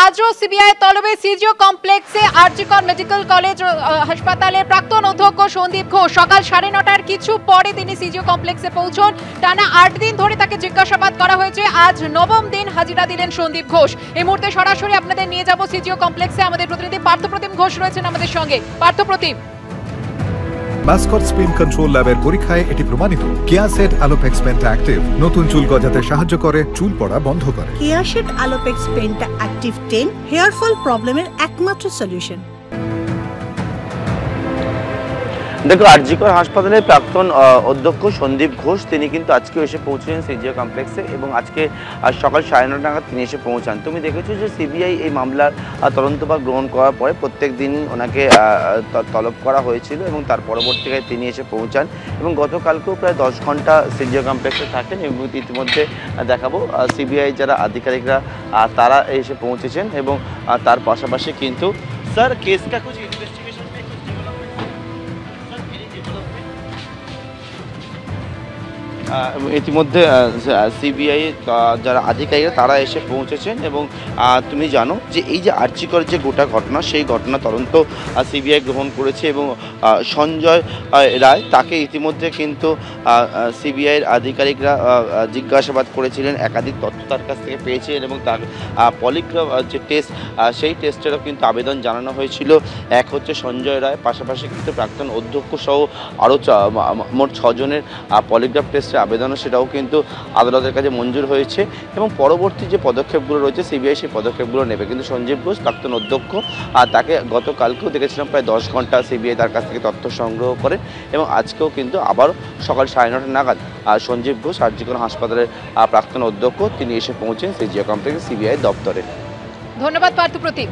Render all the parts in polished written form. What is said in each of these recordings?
আজও CBI তলবে CGO কমপ্লেক্সে RG Kar medical college হাসপাতালের প্রাক্তন অধ্যক্ষ সন্দীপ ঘোষ সকাল 9:30টার কিছু পরে তিনি সিজিও কমপ্লেক্সে পৌঁছন। টানা 8 দিন ধরে তাকে জিজ্ঞাসাবাদ করা হয়েছে। আজ 9ম দিন হাজিরা দিলেন সন্দীপ ঘোষ। এই মুহূর্তে সরাসরি আপনাদের নিয়ে যাব সিজিও কমপ্লেক্সে। আমাদের প্রতিনিধি পার্থপ্রতিম ঘোষ রয়েছেন আমাদের সঙ্গে। পার্থপ্রতিম, মাসকট স্পিন কন্ট্রোল ল্যাবের পরীক্ষায় এটি প্রমাণিত। কেয়াসেট অ্যালোপেক্স পেন্টা অ্যাক্টিভ নতুন চুল গজাতে সাহায্য করে, চুল পড়া বন্ধ করে। কেয়াসেট অ্যালোপেক্স পেন্টা অ্যাক্টিভ 10 হেয়ার ফল প্রবলেমের একমাত্র সলিউশন। দেখো, আরজিকর হাসপাতালের প্রাক্তন অধ্যক্ষ সন্দীপ ঘোষ তিনি কিন্তু আজকে এসে পৌঁছলেন সিজিও কমপ্লেক্সে এবং আজকে সকাল 9:30 নাগাদ তিনি এসে পৌঁছান। তুমি দেখেছো যে সিবিআই এই মামলার তদন্তভার গ্রহণ করার পরে প্রত্যেক দিন ওনাকে তলব করা হয়েছিল এবং তার পরবর্তীকালে তিনি এসে পৌঁছান এবং গতকালকেও প্রায় 10 ঘন্টা সিজিও কমপ্লেক্সে থাকেন এবং ইতিমধ্যে দেখাবো সিবিআই যারা আধিকারিকরা তারা এসে পৌঁছেছেন এবং তার পাশাপাশি কিন্তু স্যার কেসটা কুछ ইনভেস্টিগেশন में कुछ ইতিমধ্যে সিবিআই যারা আধিকারিকরা তারা এসে পৌঁছেছেন এবং তুমি জানো যে এই যে আরজিকর যে গোটা ঘটনা সেই ঘটনা তদন্ত সিবিআই গ্রহণ করেছে এবং সঞ্জয় রায় তাকে ইতিমধ্যে কিন্তু সিবিআইয়ের আধিকারিকরা জিজ্ঞাসাবাদ করেছিলেন, একাধিক তথ্য তার কাছ থেকে পেয়েছিলেন এবং তার পলিগ্রাফ যে টেস্ট সেই টেস্টেরও কিন্তু আবেদন জানানো হয়েছিল। এক হচ্ছে সঞ্জয় রায়, পাশাপাশি কিন্তু প্রাক্তন অধ্যক্ষ সহ আরও মোট 6 জনের পলিগ্রাফ টেস্টের আবেদনও সেটাও কিন্তু আদালতের কাছে মঞ্জুর হয়েছে এবং পরবর্তী যে পদক্ষেপগুলো রয়েছে সিবিআই সেই পদক্ষেপগুলো নেবে। কিন্তু সঞ্জীব ঘোষ প্রাক্তন অধ্যক্ষ তাকে গতকালকেও দেখেছিলাম প্রায় 10 ঘন্টা সিবিআই তার কাছ থেকে তথ্য সংগ্রহ করেন এবং আজকেও কিন্তু আবার সকাল 9:30 নাগাদ সঞ্জীব ঘোষ আরজিকর হাসপাতালের প্রাক্তন অধ্যক্ষ তিনি এসে পৌঁছেন সিজিও কমপ্লেক্স সিবিআই দপ্তরে। ধন্যবাদ পার্থপ্রতিম।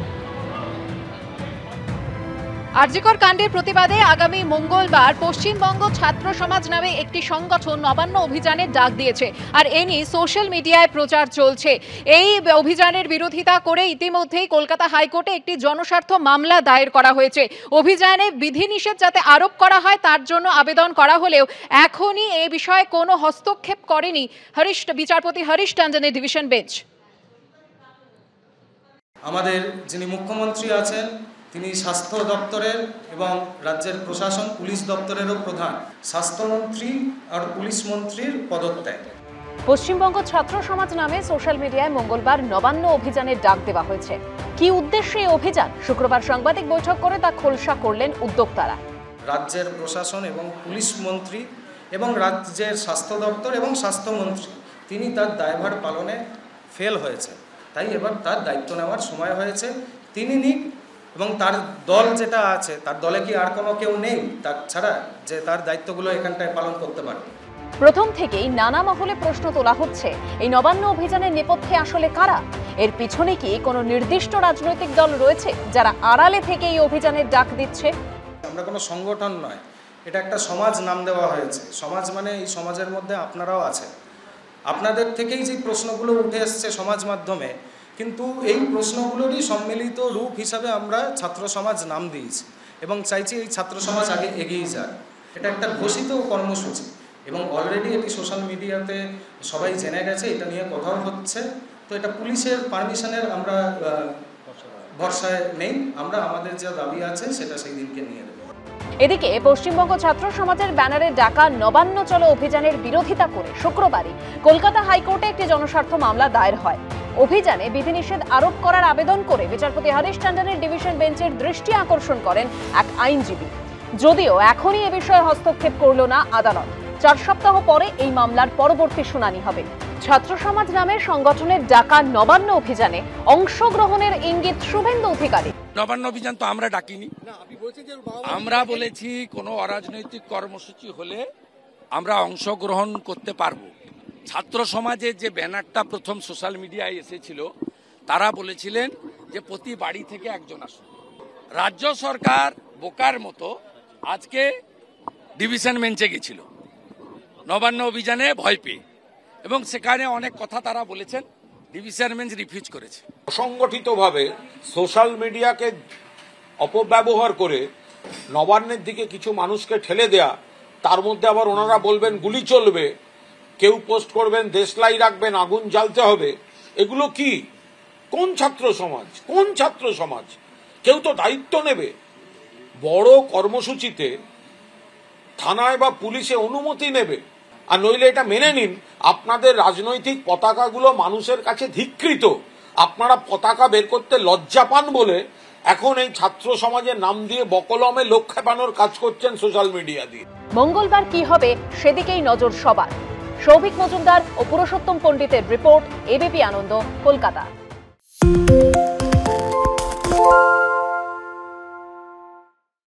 আরজিকর কাণ্ডের প্রতিবাদে আগামী মঙ্গলবার পশ্চিমবঙ্গ ছাত্র সমাজ নামে একটি সংগঠন নবান্ন অভিযানের ডাক দিয়েছে আর এ নিয়ে সোশ্যাল মিডিয়ায় প্রচার চলছে। এই অভিযানের বিরোধিতা করে ইতিমধ্যেই কলকাতা হাইকোর্টে একটি জনস্বার্থ মামলা দায়ের করা হয়েছে। অভিযানে বিধিনিষেধ যাতে আরোপ করা হয় তার জন্য আবেদন করা হলেও এখনই এ বিষয়ে কোনো হস্তক্ষেপ করেনি বিচারপতি হরিশ টন্ডনের ডিভিশন বেঞ্চ। আমাদের যিনি মুখ্যমন্ত্রী আছেন তিনি স্বাস্থ্য দপ্তরের এবং রাজ্যের প্রশাসন পুলিশ দপ্তরেরও প্রধান, স্বাস্থ্যমন্ত্রী আর পুলিশ মন্ত্রীর পদত্যাগ। পশ্চিমবঙ্গ ছাত্র সমাজ নামে সোশ্যাল মিডিয়ায় মঙ্গলবার নবান্ন অভিযানের ডাক দেওয়া হয়েছে। কি উদ্দেশ্যে এই অভিযান? শুক্রবার সাংবাদিক বৈঠক করে তা খোলসা করলেন উদ্যোক্তারা। রাজ্যের প্রশাসন এবং পুলিশ মন্ত্রী এবং রাজ্যের স্বাস্থ্য দপ্তর এবং স্বাস্থ্যমন্ত্রী তিনি তার দায়ভার পালনে ফেল হয়েছে, তাই এবার তার দায়িত্ব নেওয়ার সময় হয়েছে। তিনি নিক এবং তার দল যেটা আছে তার দলে কি আর কোনো কেউ নেই তার ছাড়া যে তার দায়িত্বগুলো এখানটায় পালন করতে পারবে? প্রথম থেকেই নানা মহলে প্রশ্ন তোলা হচ্ছে, এই নবান্ন অভিযানের নেপথ্যে আসলে কারা? এর পিছনে কি কোনো নির্দিষ্ট রাজনৈতিক দল রয়েছে যারা আড়ালে থেকে এই অভিযানের ডাক দিচ্ছে? আমরা কোনো সংগঠন নয়, এটা একটা সমাজ নাম দেওয়া হয়েছে। সমাজ মানে এই সমাজের মধ্যে আপনারাও আছেন। আপনাদের থেকেই যে প্রশ্নগুলো উঠে এসছে সমাজ মাধ্যমে, কিন্তু এই প্রশ্নগুলোরই সম্মিলিত রূপ হিসাবে আমরা ছাত্র সমাজ নাম দিয়েছি এবং চাইছি এই ছাত্র সমাজ আগে এগিয়ে যাক। এটা একটা ঘোষিত কর্মসূচি এবং অলরেডি এটি সোশ্যাল মিডিয়াতে সবাই জেনে গেছে, এটা নিয়ে কথাও হচ্ছে। তো এটা পুলিশের পারমিশনের আমরা ভরসায় নেই, আমরা আমাদের যে দাবি আছে সেটা সেই দিনকে নিয়ে দেব। এদিকে পশ্চিমবঙ্গ ছাত্র সমাজের ব্যানারে ডাকা নবান্ন চলো অভিযানের বিরোধিতা করে শুক্রবারই কলকাতা হাইকোর্টে একটি জনস্বার্থ মামলা দায়ের হয়। অভিযানে বিধিনিষেধ আরোপ করার আবেদন করে বিচারপতি হরিশ টন্ডনের ডিভিশন বেঞ্চের দৃষ্টি আকর্ষণ করেন এক আইনজীবী। যদিও এখনই এ বিষয়ে হস্তক্ষেপ করল না আদালত। 4 সপ্তাহ পরে এই মামলার পরবর্তী শুনানি হবে। ছাত্র সমাজ নামের সংগঠনের ডাকা নবান্ন অভিযানে অংশগ্রহণের ইঙ্গিত শুভেন্দু অধিকারী। নবান্ন অভিযান তো আমরা ডাকিনি, আমরা বলেছি কোনো অরাজনৈতিক কর্মসূচি হলে আমরা অংশগ্রহণ করতে পারবো। ছাত্র সমাজের যে ব্যানারটা প্রথম সোশ্যাল মিডিয়ায় এসেছিল তারা বলেছিলেন যে প্রতি বাড়ি থেকে একজন আসুন। রাজ্য সরকার বোকার মতো আজকে ডিভিশন বেঞ্চে গেছিল নবান্ন অভিযানে ভয় পেয়ে এবং সেখানে অনেক কথা তারা বলেছেন, ডিভিশন বেঞ্চ রিফিউজ করেছে। অসংগঠিতভাবে সোশ্যাল মিডিয়াকে অপব্যবহার করে নবান্নের দিকে কিছু মানুষকে ঠেলে দেয়া, তার মধ্যে আবার ওনারা বলবেন গুলি চলবে, কেউ পোস্ট করবেন দেশলাই রাখবেন, আগুন জ্বালতে হবে, এগুলো কি? কোন ছাত্র সমাজ? কোন ছাত্র সমাজ? কেউ তো দায়িত্ব নেবে। বড় কর্মসূচিতে থানায় বা পুলিশে অনুমতি নেবে, আর নইলে এটা মেনে নিন আপনাদের রাজনৈতিক পতাকাগুলো মানুষের কাছে ধিক্কৃত। আপনারা পতাকা বের করতে লজ্জা পান বলে এখন এই ছাত্র সমাজের নাম দিয়ে বকলমে লোক খেপানোর কাজ করছেন সোশ্যাল মিডিয়া দিয়ে। মঙ্গলবার কি হবে সেদিকেই নজর সবার। সৌভিক মজুমদার ও পুরুষোত্তম পণ্ডিতের রিপোর্ট, এবিপি আনন্দ, কলকাতা।